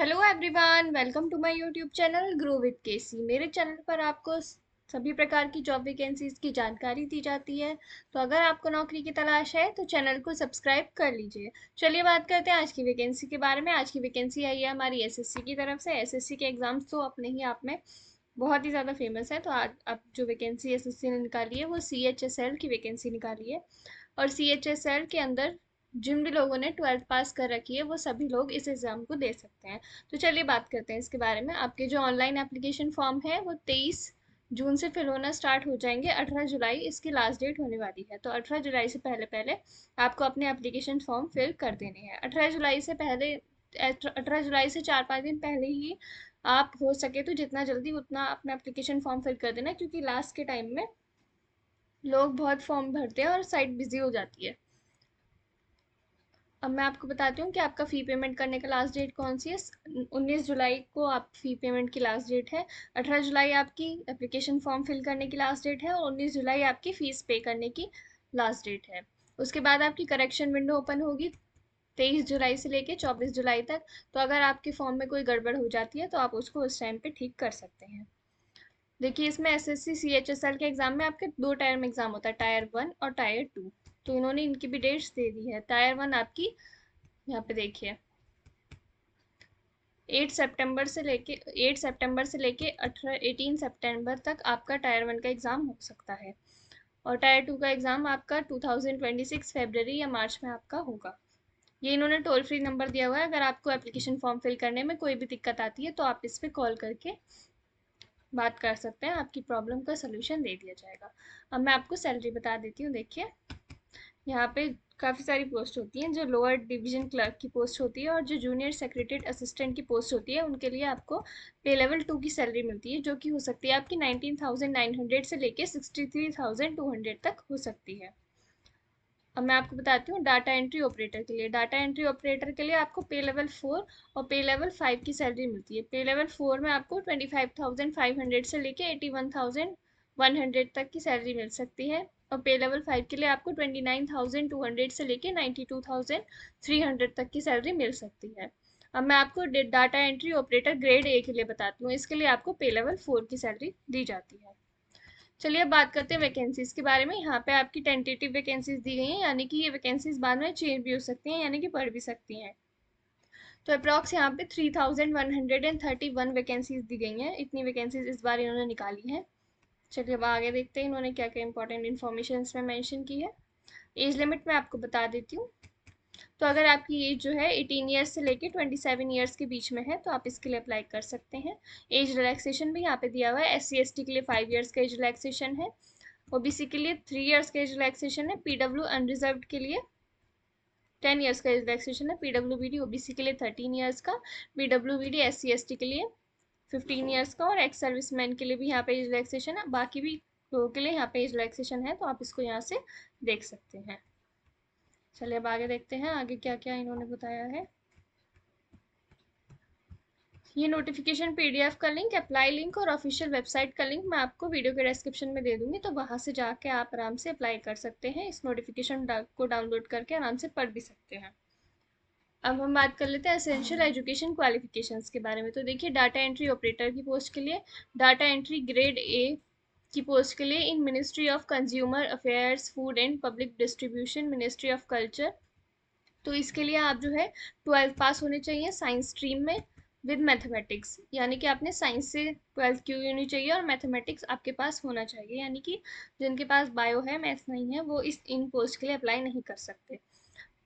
Hello everyone, welcome to my YouTube channel grow with KC. मेरे channel पर आपको सभी प्रकार की जॉब वैकेंसीज की जानकारी दी जाती है। तो अगर आपको नौकरी की तलाश है तो चैनल को सब्सक्राइब कर लीजिए। चलिए बात करते हैं आज की वैकेंसी के बारे में। आज की वैकेंसी आई है हमारी एसएससी की तरफ से। एसएससी के एग्जाम्स तो अपने ही आप में बहुत ही ज़्यादा फेमस है। तो आज अब जो वैकेंसी एसएससी ने निकाली है वो CHSL की वैकेंसी निकाली है। और CHSL के अंदर जिन भी लोगों ने 12th पास कर रखी है वो सभी लोग इस एग्ज़ाम को दे सकते हैं। तो चलिए बात करते हैं इसके बारे में। आपके जो ऑनलाइन एप्लीकेशन फॉर्म है वो 23 जून से फिल होना स्टार्ट हो जाएंगे। 18 जुलाई इसकी लास्ट डेट होने वाली है। तो 18 जुलाई से पहले पहले आपको अपने एप्लीकेशन फॉर्म फिल कर देने हैं। 18 जुलाई से पहले 18 जुलाई से 4-5 दिन पहले ही आप हो सके तो जितना जल्दी उतना अपना एप्लीकेशन फॉर्म फिल कर देना, क्योंकि लास्ट के टाइम में लोग बहुत फॉर्म भरते हैं और साइट बिजी हो जाती है। अब मैं आपको बताती हूँ कि आपका फ़ी पेमेंट करने का लास्ट डेट कौन सी है। 19 जुलाई को आप फ़ी पेमेंट की लास्ट डेट है। 18 जुलाई आपकी एप्लीकेशन फॉर्म फिल करने की लास्ट डेट है और 19 जुलाई आपकी फ़ीस पे करने की लास्ट डेट है। उसके बाद आपकी करेक्शन विंडो ओपन होगी 23 जुलाई से लेके 24 जुलाई तक। तो अगर आपके फॉर्म में कोई गड़बड़ हो जाती है तो आप उसको उस टाइम पे ठीक कर सकते हैं। देखिए, इसमें एसएससी CHSL के एग्जाम में आपके दो टायर एग्जाम होता है, टायर 1 और टायर 2। तो इन्होंने इनकी भी डेट्स दे दी है। टायर 1 आपकी यहाँ पे देखिए 8 सितंबर से लेके 18 सितंबर तक आपका टायर 1 का एग्ज़ाम हो सकता है। और टायर 2 का एग्ज़ाम आपका 2026 फरवरी या मार्च में आपका होगा। ये इन्होंने टोल फ्री नंबर दिया हुआ है। अगर आपको एप्लीकेशन फॉर्म फिल करने में कोई भी दिक्कत आती है तो आप इस पर कॉल करके बात कर सकते हैं, आपकी प्रॉब्लम का सलूशन दे दिया जाएगा। अब मैं आपको सैलरी बता देती हूँ। देखिए, यहाँ पे काफ़ी सारी पोस्ट होती हैं। जो लोअर डिवीजन क्लर्क की पोस्ट होती है और जो जूनियर सेक्रेटरीट असिस्टेंट की पोस्ट होती है, उनके लिए आपको पे लेवल 2 की सैलरी मिलती है, जो कि हो सकती है आपकी 19,900 से लेके 63,200 तक हो सकती है। अब मैं आपको बताती हूँ डाटा एंट्री ऑपरेटर के लिए। डाटा एंट्री ऑपरेटर के लिए आपको पे लेवल 4 और पे लेवल 5 की सैलरी मिलती है। पे लेवल 4 में आपको 25,500 से लेके 81,100 तक की सैलरी मिल सकती है। और पे लेवल 5 के लिए आपको 29,200 से लेके 92,300 तक की सैलरी मिल सकती है। अब मैं आपको data entry operator grade A के लिए बताती हूँ। इसके लिए आपको पे लेवल 4 की सैलरी दी जाती है। चलिए अब बात करते हैं वैकेंसीज के बारे में। यहाँ पे आपकी टेंटेटिव वैकेंसीज दी गई हैं, यानी कि ये वैकेंसीज बाद में चेंज भी हो सकती हैं, यानी कि बढ़ भी सकती हैं। तो अप्रॉक्स यहाँ पे 3,131 वैकेंसीज दी गई हैं। इतनी वैकेंसीज इस बार इन्होंने निकाली हैं। चलिए अब आगे देखते हैं इन्होंने क्या क्या इंपॉर्टेंट इन्फॉर्मेशन इसमें मेंशन की है। एज लिमिट मैं आपको बता देती हूँ। तो अगर आपकी एज जो है 18 ईयर्स से लेके 27 ईयर्स के बीच में है तो आप इसके लिए अप्लाई कर सकते हैं। एज रिलैक्सेशन भी यहाँ पे दिया हुआ है। SC ST के लिए 5 ईयर्स का एज रिलैक्सेशन है। ओबीसी के लिए 3 ईयर्स का एज रिलैक्सेशन है। पीडब्ल्यू अनरिजर्व के लिए 10 ईयर्स का एज रिलैक्सेशन है। पीडब्ल्यूबीडी ओबीसी के लिए 13 ईयर्स का। पीडब्ल्यूबीडी SC ST के लिए 15 ईयर्स का। और एक्स सर्विसमैन के लिए भी यहाँ पे एज रिलैक्सेशन है। बाकी भी लोगों के लिए यहाँ पे एज रिलैक्सेशन है, तो आप इसको यहाँ से देख सकते हैं। चलिए अब आगे देखते हैं आगे क्या क्या इन्होंने बताया है। ये नोटिफिकेशन PDF का लिंक, अप्लाई लिंक और ऑफिशियल वेबसाइट का लिंक मैं आपको वीडियो के डिस्क्रिप्शन में दे दूंगी, तो वहां से जाके आप आराम से अप्लाई कर सकते हैं। इस नोटिफिकेशन को डाउनलोड करके आराम से पढ़ भी सकते हैं। अब हम बात कर लेते हैं एसेंशियल एजुकेशन क्वालिफिकेशंस के बारे में। तो देखिए, डाटा एंट्री ऑपरेटर की पोस्ट के लिए डाटा एंट्री ग्रेड A की पोस्ट के लिए in ministry of consumer affairs, food and public distribution, ministry of culture. तो इसके लिए आप जो है 12th पास होने चाहिए साइंस स्ट्रीम में विद मैथमेटिक्स, यानी कि आपने साइंस से 12th की हुई होनी चाहिए और मैथमेटिक्स आपके पास होना चाहिए। यानी कि जिनके पास बायो है, मैथ्स नहीं है, वो इस इन पोस्ट के लिए अप्लाई नहीं कर सकते।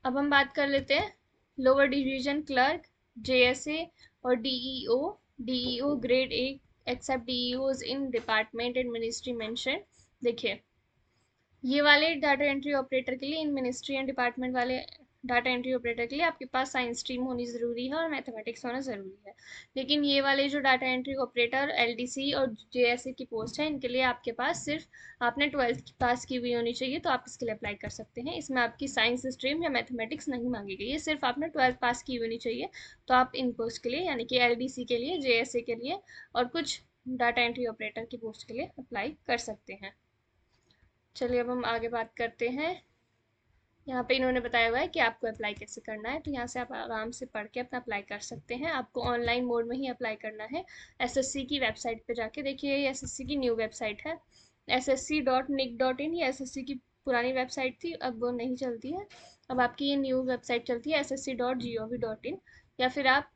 अब हम बात कर लेते हैं लोअर डिवीजन क्लर्क, JSA और DEO grade A except DEOs in department and ministry mention. देखिए, ये वाले डाटा एंट्री ऑपरेटर के लिए, इन मिनिस्ट्री एंड डिपार्टमेंट वाले डाटा एंट्री ऑपरेटर के लिए आपके पास साइंस स्ट्रीम होनी ज़रूरी है और मैथमेटिक्स होना ज़रूरी है। लेकिन ये वाले जो डाटा एंट्री ऑपरेटर LDC और JSA की पोस्ट है, इनके लिए आपके पास सिर्फ आपने 12th पास की हुई होनी चाहिए, तो आप इसके लिए अप्लाई कर सकते हैं। इसमें आपकी साइंस स्ट्रीम या मैथमेटिक्स नहीं मांगी गई है, सिर्फ आपने 12th पास की होनी चाहिए। तो आप इन पोस्ट के लिए, यानी कि LDC के लिए, JSA के लिए और कुछ डाटा एंट्री ऑपरेटर की पोस्ट के लिए अप्लाई कर सकते हैं। चलिए अब हम आगे बात करते हैं यहाँ पे इन्होंने बताया हुआ है कि आपको अप्लाई कैसे करना है, तो यहाँ से आप आराम से पढ़ के अपना अप्लाई कर सकते हैं। आपको ऑनलाइन मोड में ही अप्लाई करना है। एसएससी की वेबसाइट पे जाके देखिए, ये एसएससी की न्यू वेबसाइट है, ssc.nic.in। ये एसएससी की पुरानी वेबसाइट थी, अब वो नहीं चलती है। अब आपकी ये न्यू वेबसाइट चलती है ssc.gov.in। या फिर आप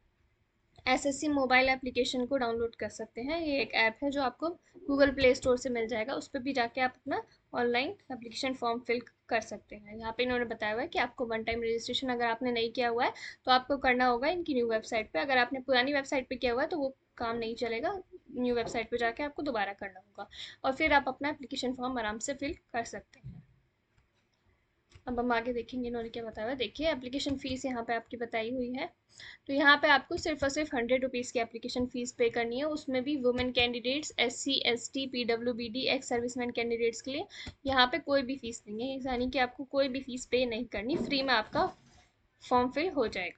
एसएससी मोबाइल एप्लीकेशन को डाउनलोड कर सकते हैं। ये एक ऐप है जो आपको गूगल प्ले स्टोर से मिल जाएगा, उस पर भी जाके आप अपना ऑनलाइन एप्लीकेशन फॉर्म फिल कर सकते हैं। यहाँ पे इन्होंने बताया हुआ है कि आपको वन टाइम रजिस्ट्रेशन अगर आपने नहीं किया हुआ है तो आपको करना होगा इनकी न्यू वेबसाइट पे। अगर आपने पुरानी वेबसाइट पे किया हुआ है तो वो काम नहीं चलेगा, न्यू वेबसाइट पे जाके आपको दोबारा करना होगा और फिर आप अपना एप्लीकेशन फॉर्म आराम से फिल कर सकते हैं। अब हम आगे देखेंगे इन्होंने क्या बताया हुआ है। देखिए, एप्लीकेशन फ़ीस यहाँ पे आपकी बताई हुई है। तो यहाँ पे आपको सिर्फ और सिर्फ 100 रुपीज़ की एप्लीकेशन फ़ीस पे करनी है। उसमें भी women candidates, SC ST PWBD ex serviceman candidates के लिए यहाँ पे कोई भी फ़ीस नहीं है, यानी कि आपको कोई भी फ़ीस पे नहीं करनी, फ्री में आपका फॉर्म फिल हो जाएगा।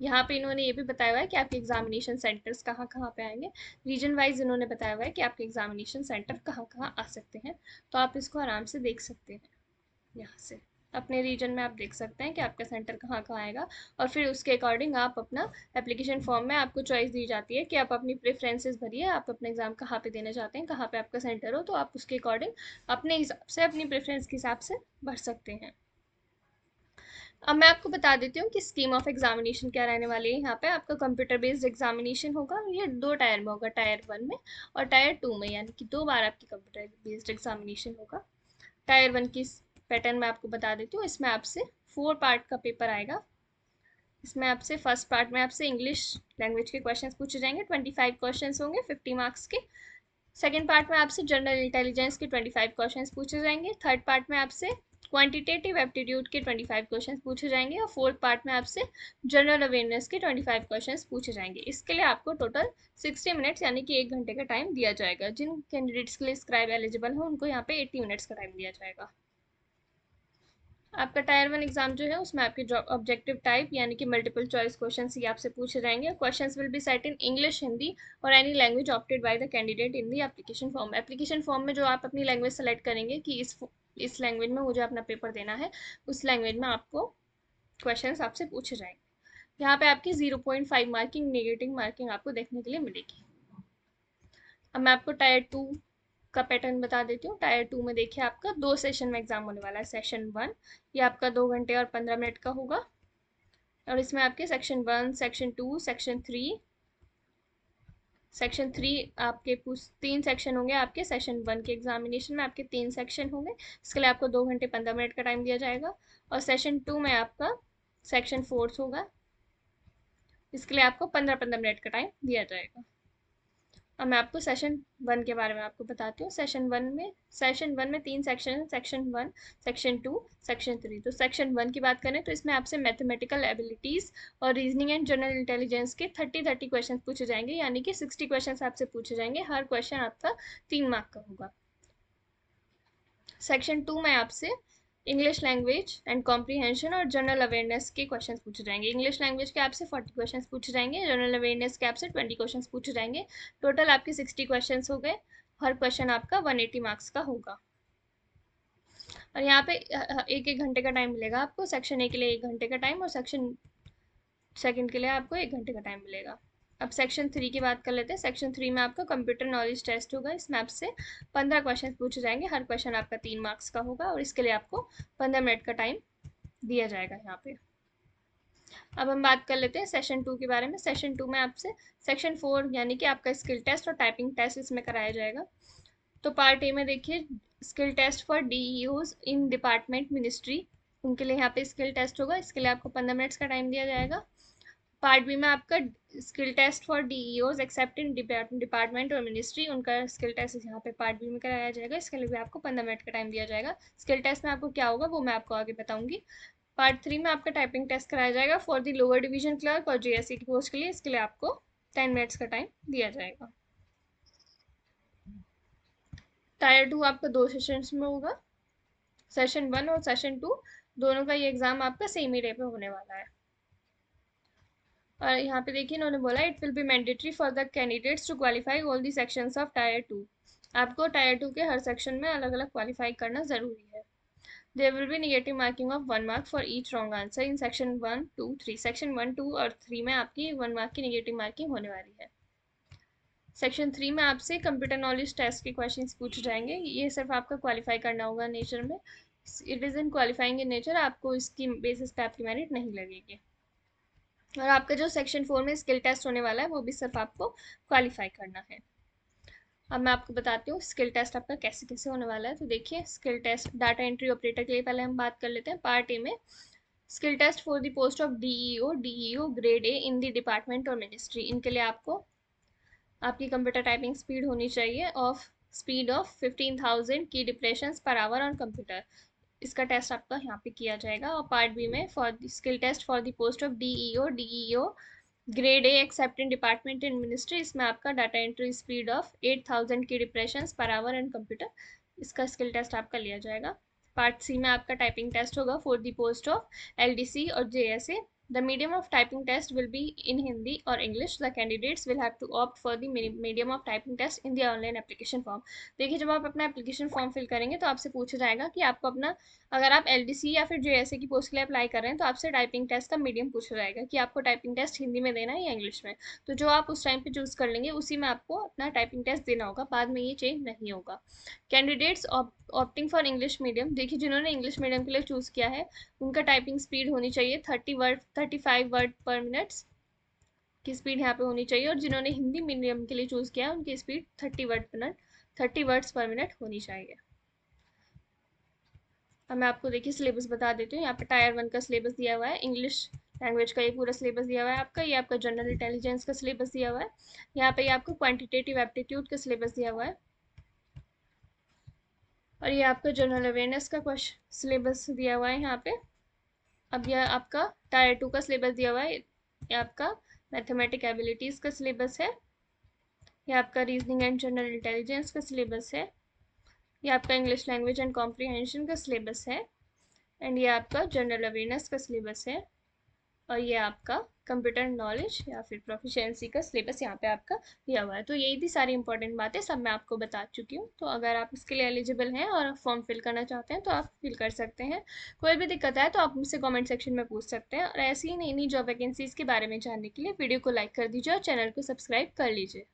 यहाँ पे इन्होंने ये भी बताया हुआ है कि आपके एग्जामिनेशन सेंटर्स कहाँ कहाँ पे आएंगे। रीजन वाइज इन्होंने बताया हुआ है कि आपके एग्जामिनेशन सेंटर कहाँ कहाँ आ सकते हैं, तो आप इसको आराम से देख सकते हैं। यहाँ से अपने रीजन में आप देख सकते हैं कि आपका सेंटर कहाँ कहाँ आएगा, और फिर उसके अकॉर्डिंग आप अपना एप्लीकेशन फॉर्म में आपको चॉइस दी जाती है कि आप अपनी प्रेफरेंसेस भरिए, आप अपना एग्जाम कहाँ पे देना चाहते हैं, कहाँ पे आपका सेंटर हो, तो आप उसके अकॉर्डिंग अपने हिसाब से, अपनी प्रेफरेंस के हिसाब से भर सकते हैं। अब मैं आपको बता देती हूँ कि स्कीम ऑफ एग्जामिनेशन क्या रहने वाली है। यहाँ पे आपका कंप्यूटर बेस्ड एग्जामिनेशन होगा। ये 2 टायर में होगा, टायर 1 में और टायर 2 में, यानी कि 2 बार आपकी कंप्यूटर बेस्ड एग्जामिनेशन होगा। टायर 1 की पैटर्न मैं आपको बता देती हूँ। इसमें आपसे 4 पार्ट का पेपर आएगा। इसमें आपसे फर्स्ट पार्ट में आपसे इंग्लिश लैंग्वेज के क्वेश्चंस पूछे जाएंगे, 25 क्वेश्चंस होंगे 50 मार्क्स के। सेकेंड पार्ट में आपसे जनरल इंटेलिजेंस के 25 क्वेश्चंस पूछे जाएंगे। थर्ड पार्ट में आपसे क्वांटिटेटिव एप्टीट्यूड के 25 क्वेश्चंस पूछे जाएंगे और फोर्थ पार्ट में आपसे जनरल अवेयरनेस के 25 क्वेश्चंस पूछे जाएंगे। इसके लिए आपको टोटल 60 मिनट्स यानी कि 1 घंटे का टाइम दिया जाएगा। जिन कैंडिडेट्स के लिए स्क्राइब एलिजिबल हो उनको यहाँ पे 80 मिनट्स का टाइम दिया जाएगा। आपका टायर 1 एग्जाम जो है उसमें आपके ऑब्जेक्टिव टाइप यानी कि मल्टीपल चॉइस क्वेश्चंस ही आपसे पूछे जाएंगे। Questions will be set in English, Hindi और any language opted by the candidate in the application form. Application form में जो आप अपनी लैंग्वेज सेलेक्ट करेंगे कि इस लैंग्वेज में मुझे अपना पेपर देना है, उस लैंग्वेज में आपको क्वेश्चंस आपसे पूछे जाएंगे। यहाँ पे आपकी 0.5 मार्किंग, नेगेटिव मार्किंग आपको देखने के लिए मिलेगी। अब मैं आपको टायर 2 का पैटर्न बता देती हूँ। टायर 2 में देखिए, आपका 2 सेशन में एग्जाम होने वाला है। सेशन 1 ये आपका 2 घंटे और 15 मिनट का होगा, और इसमें आपके सेक्शन 1, सेक्शन 2, सेक्शन थ्री आपके 3 सेक्शन होंगे। आपके सेशन 1 के एग्जामिनेशन में आपके 3 सेक्शन होंगे। इसके लिए आपको 2 घंटे 15 मिनट का टाइम दिया जाएगा। और सेशन 2 में आपका सेक्शन 4 होगा, इसके लिए आपको 15-15 मिनट का टाइम दिया जाएगा। अब मैं आपको सेशन 1 के बारे में आपको बताती हूँ। सेशन वन में 3 सेक्शन, सेक्शन 1, सेक्शन 2, सेक्शन 3। तो सेक्शन 1 की बात करें तो इसमें आपसे मैथमेटिकल एबिलिटीज और रीजनिंग एंड जनरल इंटेलिजेंस के 30 क्वेश्चन पूछे जाएंगे, यानी कि 60 क्वेश्चन आपसे पूछे जाएंगे। हर क्वेश्चन आपका 3 मार्क का होगा। सेक्शन 2 में आपसे इंग्लिश लैंग्वेज एंड कॉम्प्रीहेंशन और जनरल अवेयरनेस के क्वेश्चंस पूछे जाएंगे। इंग्लिश लैंग्वेज के आपसे 40 क्वेश्चंस पूछे जाएंगे, जनरल अवेयरनेस के आपसे 20 क्वेश्चंस पूछे जाएंगे। टोटल आपके 60 क्वेश्चंस हो गए। हर क्वेश्चन आपका 180 मार्क्स का होगा। और यहाँ पे 1-1 घंटे का टाइम मिलेगा आपको। सेक्शन 1 के लिए 1 घंटे का टाइम और सेक्शन सेकंड के लिए आपको 1 घंटे का टाइम मिलेगा। अब सेक्शन 3 की बात कर लेते हैं। सेक्शन 3 में आपका कंप्यूटर नॉलेज टेस्ट होगा। इसमें आपसे 15 क्वेश्चन पूछे जाएंगे। हर क्वेश्चन आपका 3 मार्क्स का होगा और इसके लिए आपको 15 मिनट का टाइम दिया जाएगा यहाँ पे। अब हम बात कर लेते हैं सेशन 2 के बारे में। सेशन 2 में आपसे सेक्शन 4 यानी कि आपका स्किल टेस्ट और टाइपिंग टेस्ट इसमें कराया जाएगा। तो पार्ट ए में देखिए, skill test for DEOs in department ministry, उनके लिए यहाँ पे स्किल टेस्ट होगा। इसके लिए आपको 15 मिनट्स का टाइम दिया जाएगा। पार्ट बी में आपका skill test for DEOs except in department और मिनिस्ट्री, उनका स्किल टेस्ट यहाँ पे पार्ट बी में कराया जाएगा। इसके लिए भी आपको 15 मिनट का टाइम दिया जाएगा। स्किल टेस्ट में आपको क्या होगा वो मैं आपको आगे बताऊंगी। पार्ट 3 में आपका टाइपिंग टेस्ट कराया जाएगा for the lower division clerk और JSC की पोस्ट के लिए। इसके लिए आपको 10 मिनट्स का टाइम दिया जाएगा। टायर 2 आपका 2 सेशंस में होगा। सेशन 1 और सेशन 2 दोनों का ये एग्जाम आपका सेम ही डे पे होने वाला है। और यहाँ पे देखिए, इन्होंने बोला it will be mandatory for the candidates to qualify all the sections of tier 2। आपको टायर 2 के हर सेक्शन में अलग अलग क्वालिफाई करना ज़रूरी है। There will be negative marking of 1 mark for each wrong answer in section 1, 2, 3। Section 1, 2 और 3 में आपकी 1 मार्क की नेगेटिव मार्किंग होने वाली है। सेक्शन 3 में आपसे कंप्यूटर नॉलेज टेस्ट के क्वेश्चंस पूछे जाएंगे। ये सिर्फ आपका क्वालिफाई करना होगा नेचर में। It is in qualifying in nature, आपको इसकी बेसिस पे आपकी मेरिट नहीं लगेगी। और आपका जो सेक्शन 4 में स्किल टेस्ट होने वाला है वो भी सिर्फ आपको क्वालिफाई करना है। अब मैं आपको बताती हूँ स्किल टेस्ट आपका कैसे कैसे होने वाला है। तो देखिए, skill test data entry operator के लिए पहले हम बात कर लेते हैं। पार्ट ए में skill test for the post of DEO grade A in the department और मिनिस्ट्री। इनके लिए आपको आपकी कंप्यूटर टाइपिंग स्पीड होनी चाहिए स्पीड ऑफ 15,000 की depressions per hour on computer. इसका टेस्ट आपका यहाँ पे किया जाएगा। और पार्ट बी में for the skill test for the post of DEO grade A except in department and ministry, इसमें आपका डाटा एंट्री स्पीड ऑफ 8,000 की depressions per our and computer, इसका स्किल टेस्ट आपका लिया जाएगा। पार्ट सी में आपका टाइपिंग टेस्ट होगा for the post of LDC और JSA. The medium of typing test will be in Hindi or English. The candidates will have to opt for the medium of typing test in the online application form. देखिए, जब आप अपना application form fill करेंगे तो आपसे पूछा जाएगा कि आपको अपना, अगर आप एलडीसी या फिर जेएसए की पोस्ट के लिए अप्लाई कर रहे हैं तो आपसे टाइपिंग टेस्ट का मीडियम पूछा जाएगा कि आपको टाइपिंग टेस्ट हिंदी में देना है या इंग्लिश में। तो जो आप उस टाइम पे चूज कर लेंगे उसी में आपको अपना टाइपिंग टेस्ट देना होगा, बाद में ये चेंज नहीं होगा। Candidates opting for English medium, देखिए जिन्होंने इंग्लिश मीडियम के लिए चूज किया है उनका टाइपिंग स्पीड होनी चाहिए 35 वर्ड पर मिनट की स्पीड यहाँ पे होनी चाहिए। और जिन्होंने हिंदी मीडियम के लिए चूज किया है उनकी स्पीड 30 वर्ड्स पर मिनट होनी चाहिए। अब मैं आपको देखिए सिलेबस बता देती हूँ। यहाँ पे टायर 1 का सिलेबस दिया हुआ है, इंग्लिश लैंग्वेज का ये पूरा सिलेबस दिया हुआ है आपका। ये आपका जनरल इंटेलिजेंस का सिलेबस दिया हुआ है। यहाँ पे ये आपको क्वांटिटेटिव एप्टीट्यूड का सिलेबस दिया हुआ है। और ये आपका जनरल अवेयरनेस का सिलेबस दिया हुआ है यहाँ पे। अब यह आपका टायर 2 का सिलेबस दिया हुआ है। ये आपका मैथमेटिक एबिलिटीज़ का सिलेबस है। ये आपका रीजनिंग एंड जनरल इंटेलिजेंस का सिलेबस है। ये आपका इंग्लिश लैंग्वेज एंड कॉम्प्रिहेंशन का सिलेबस है। एंड ये आपका जनरल अवेयरनेस का सिलेबस है। और ये आपका कंप्यूटर नॉलेज या फिर प्रोफिशिएंसी का सिलेबस यहाँ पे आपका दिया हुआ है। तो यही थी सारी इंपॉर्टेंट बातें, सब मैं आपको बता चुकी हूँ। तो अगर आप इसके लिए एलिजिबल हैं और फॉर्म फिल करना चाहते हैं तो आप फिल कर सकते हैं। कोई भी दिक्कत है तो आप मुझसे कमेंट सेक्शन में पूछ सकते हैं। और ऐसी ही नई नई जॉब वैकेंसीज के बारे में जानने के लिए वीडियो को लाइक कर दीजिए और चैनल को सब्सक्राइब कर लीजिए।